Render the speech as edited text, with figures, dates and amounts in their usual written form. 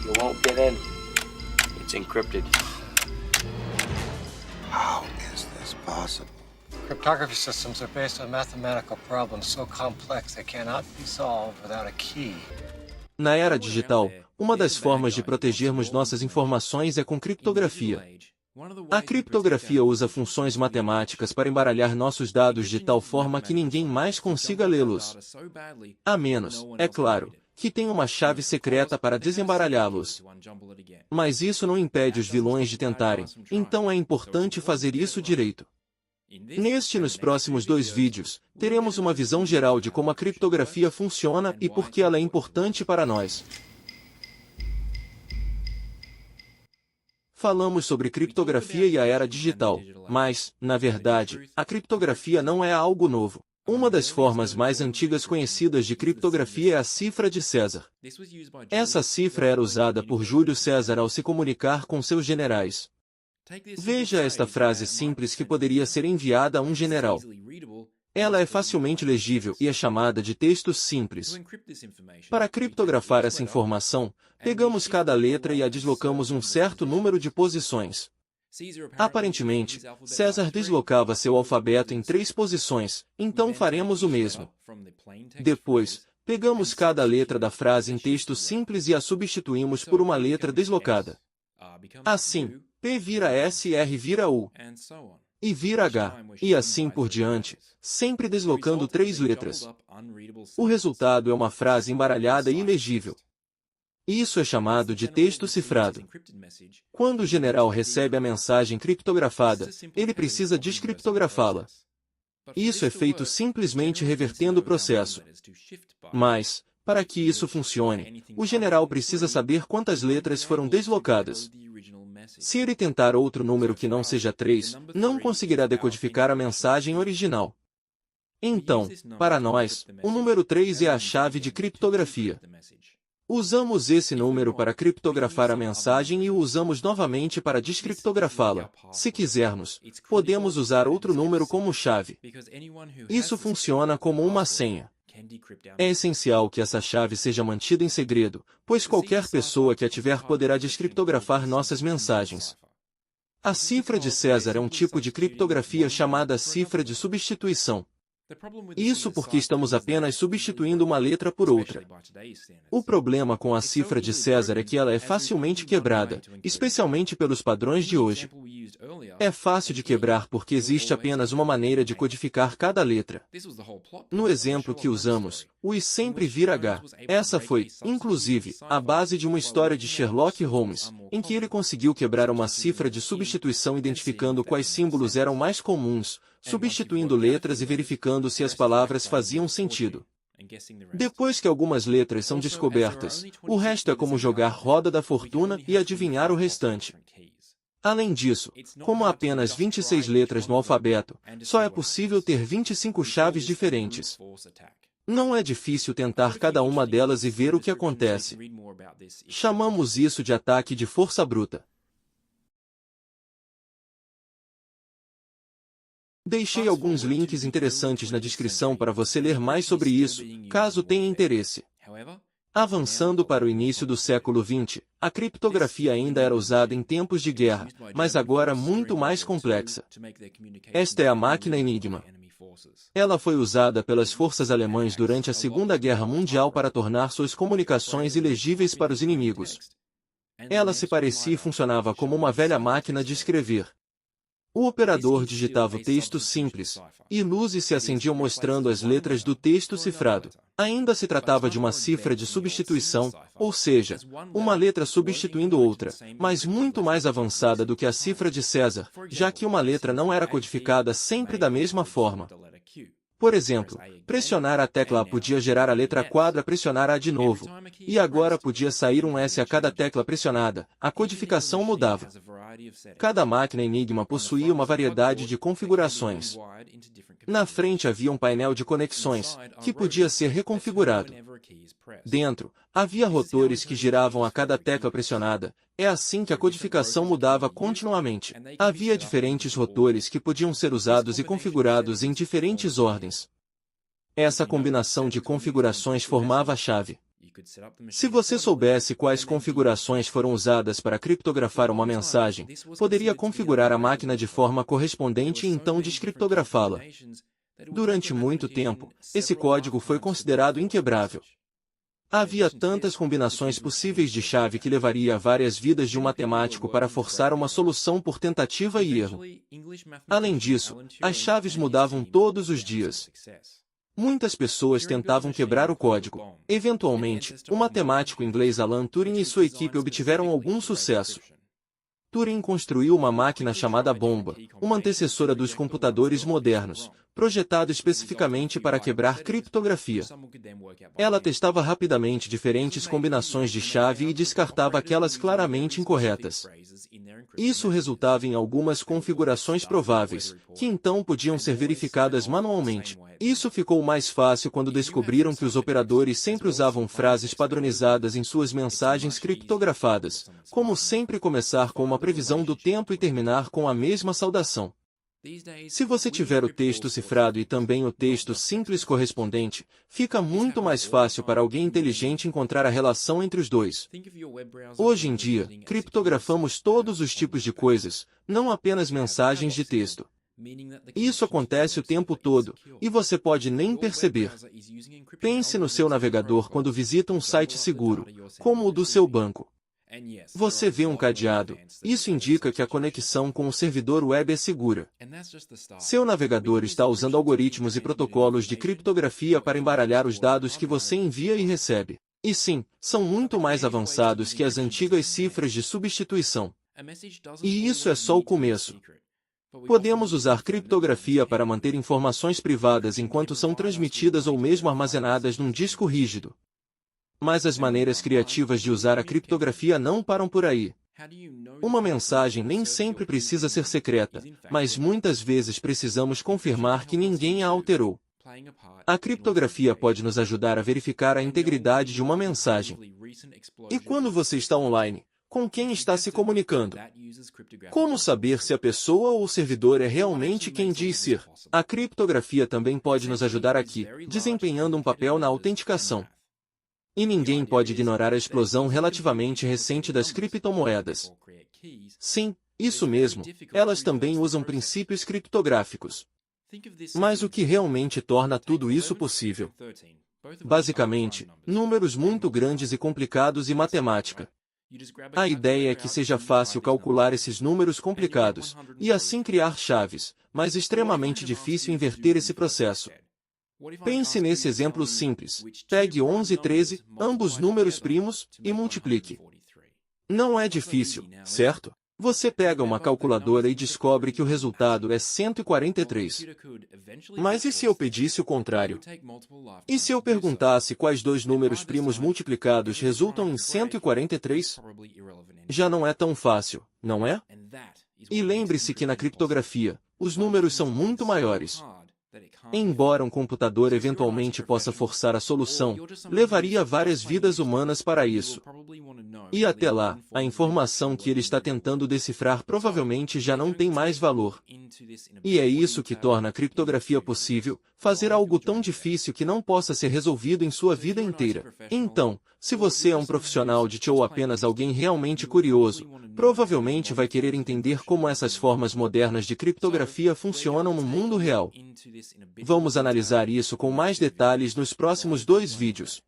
You won't get in. It's encrypted. How is this possible? Cryptography systems are based on mathematical problems so complex they cannot be solved without a key. Na era digital, uma das formas de protegermos nossas informações é com criptografia. A criptografia usa funções matemáticas para embaralhar nossos dados de tal forma que ninguém mais consiga lê-los. A menos, é claro, que tenha uma chave secreta para desembaralhá-los. Mas isso não impede os vilões de tentarem, então é importante fazer isso direito. Neste e nos próximos 2 vídeos, teremos uma visão geral de como a criptografia funciona e por que ela é importante para nós. Falamos sobre criptografia e a era digital, mas, na verdade, a criptografia não é algo novo. Uma das formas mais antigas conhecidas de criptografia é a cifra de César. Essa cifra era usada por Júlio César ao se comunicar com seus generais. Veja esta frase simples que poderia ser enviada a um general. Ela é facilmente legível e é chamada de texto simples. Para criptografar essa informação, pegamos cada letra e a deslocamos um certo número de posições. Aparentemente, César deslocava seu alfabeto em 3 posições, então faremos o mesmo. Depois, pegamos cada letra da frase em texto simples e a substituímos por uma letra deslocada. Assim, P vira S e R vira U. E vira H, e assim por diante, sempre deslocando 3 letras. O resultado é uma frase embaralhada e ilegível. Isso é chamado de texto cifrado. Quando o general recebe a mensagem criptografada, ele precisa descriptografá-la. Isso é feito simplesmente revertendo o processo. Mas, para que isso funcione, o general precisa saber quantas letras foram deslocadas. Se ele tentar outro número que não seja 3, não conseguirá decodificar a mensagem original. Então, para nós, o número 3 é a chave de criptografia. Usamos esse número para criptografar a mensagem e o usamos novamente para descriptografá-la. Se quisermos, podemos usar outro número como chave. Isso funciona como uma senha. É essencial que essa chave seja mantida em segredo, pois qualquer pessoa que a tiver poderá descriptografar nossas mensagens. A cifra de César é um tipo de criptografia chamada cifra de substituição. Isso porque estamos apenas substituindo uma letra por outra. O problema com a cifra de César é que ela é facilmente quebrada, especialmente pelos padrões de hoje. É fácil de quebrar porque existe apenas uma maneira de codificar cada letra. No exemplo que usamos, o I sempre vira H. Essa foi, inclusive, a base de uma história de Sherlock Holmes, em que ele conseguiu quebrar uma cifra de substituição identificando quais símbolos eram mais comuns, substituindo letras e verificando se as palavras faziam sentido. Depois que algumas letras são descobertas, o resto é como jogar roda da fortuna e adivinhar o restante. Além disso, como há apenas 26 letras no alfabeto, só é possível ter 25 chaves diferentes. Não é difícil tentar cada uma delas e ver o que acontece. Chamamos isso de ataque de força bruta. Deixei alguns links interessantes na descrição para você ler mais sobre isso, caso tenha interesse. Avançando para o início do século XX, a criptografia ainda era usada em tempos de guerra, mas agora muito mais complexa. Esta é a máquina Enigma. Ela foi usada pelas forças alemãs durante a Segunda Guerra Mundial para tornar suas comunicações ilegíveis para os inimigos. Ela se parecia e funcionava como uma velha máquina de escrever. O operador digitava o texto simples, e luzes se acendiam mostrando as letras do texto cifrado. Ainda se tratava de uma cifra de substituição, ou seja, uma letra substituindo outra, mas muito mais avançada do que a cifra de César, já que uma letra não era codificada sempre da mesma forma. Por exemplo, pressionar a tecla A podia gerar a letra quadra pressionar A de novo, e agora podia sair um S a cada tecla pressionada, a codificação mudava. Cada máquina Enigma possuía uma variedade de configurações. Na frente havia um painel de conexões, que podia ser reconfigurado. Dentro, havia rotores que giravam a cada tecla pressionada. É assim que a codificação mudava continuamente. Havia diferentes rotores que podiam ser usados e configurados em diferentes ordens. Essa combinação de configurações formava a chave. Se você soubesse quais configurações foram usadas para criptografar uma mensagem, poderia configurar a máquina de forma correspondente e então descriptografá-la. Durante muito tempo, esse código foi considerado inquebrável. Havia tantas combinações possíveis de chave que levaria várias vidas de um matemático para forçar uma solução por tentativa e erro. Além disso, as chaves mudavam todos os dias. Muitas pessoas tentavam quebrar o código. Eventualmente, o matemático inglês Alan Turing e sua equipe obtiveram algum sucesso. Turing construiu uma máquina chamada bomba, uma antecessora dos computadores modernos, projetada especificamente para quebrar criptografia. Ela testava rapidamente diferentes combinações de chave e descartava aquelas claramente incorretas. Isso resultava em algumas configurações prováveis, que então podiam ser verificadas manualmente. Isso ficou mais fácil quando descobriram que os operadores sempre usavam frases padronizadas em suas mensagens criptografadas, como sempre começar com uma previsão do tempo e terminar com a mesma saudação. Se você tiver o texto cifrado e também o texto simples correspondente, fica muito mais fácil para alguém inteligente encontrar a relação entre os dois. Hoje em dia, criptografamos todos os tipos de coisas, não apenas mensagens de texto. Isso acontece o tempo todo, e você pode nem perceber. Pense no seu navegador quando visita um site seguro, como o do seu banco. Você vê um cadeado. Isso indica que a conexão com o servidor web é segura. Seu navegador está usando algoritmos e protocolos de criptografia para embaralhar os dados que você envia e recebe. E sim, são muito mais avançados que as antigas cifras de substituição. E isso é só o começo. Podemos usar criptografia para manter informações privadas enquanto são transmitidas ou mesmo armazenadas num disco rígido. Mas as maneiras criativas de usar a criptografia não param por aí. Uma mensagem nem sempre precisa ser secreta, mas muitas vezes precisamos confirmar que ninguém a alterou. A criptografia pode nos ajudar a verificar a integridade de uma mensagem. E quando você está online, com quem está se comunicando? Como saber se a pessoa ou o servidor é realmente quem diz ser? A criptografia também pode nos ajudar aqui, desempenhando um papel na autenticação. E ninguém pode ignorar a explosão relativamente recente das criptomoedas. Sim, isso mesmo, elas também usam princípios criptográficos. Mas o que realmente torna tudo isso possível? Basicamente, números muito grandes e complicados e matemática. A ideia é que seja fácil calcular esses números complicados, e assim criar chaves, mas extremamente difícil inverter esse processo. Pense nesse exemplo simples. Pegue 11 e 13, ambos números primos, e multiplique. Não é difícil, certo? Você pega uma calculadora e descobre que o resultado é 143. Mas e se eu pedisse o contrário? E se eu perguntasse quais dois números primos multiplicados resultam em 143? Já não é tão fácil, não é? E lembre-se que na criptografia, os números são muito maiores. Embora um computador eventualmente possa forçar a solução, levaria várias vidas humanas para isso. E até lá, a informação que ele está tentando decifrar provavelmente já não tem mais valor. E é isso que torna a criptografia possível, fazer algo tão difícil que não possa ser resolvido em sua vida inteira. Então, se você é um profissional de TI ou apenas alguém realmente curioso, provavelmente vai querer entender como essas formas modernas de criptografia funcionam no mundo real. Vamos analisar isso com mais detalhes nos próximos 2 vídeos.